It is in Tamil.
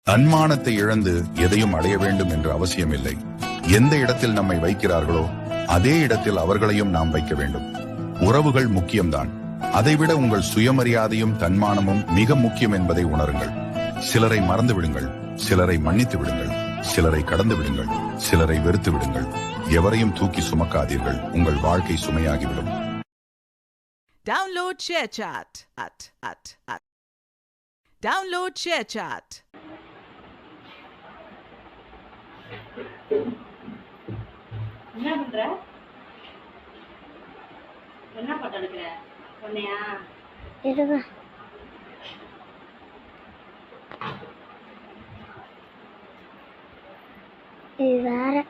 தன்மானத்தை இழந்து எதையும் அடைய வேண்டும் என்று அவசியமில்லை. எந்த இடத்தில் நம்மை வைக்கிறார்களோ அதே இடத்தில் அவர்களையும் நாம் வைக்க வேண்டும். உறவுகள் முக்கியம்தான். அதைவிட உங்கள் சுயமரியாதையும் தன்மானமும் மிக முக்கியம் என்பதை உணருங்கள். சிலரை மறந்து விடுங்கள், சிலரை மன்னித்து விடுங்கள், சிலரை கடந்து விடுங்கள், சிலரை வெறுத்து விடுங்கள். எவரையும் தூக்கி சுமக்காதீர்கள், உங்கள் வாழ்க்கை சுமையாகிவிடும். Download ShareChat at. Download ShareChat. என்ன பண்ற? என்ன படம் எடுக்கிற? சொன்னியா? இருங்க. இது வேற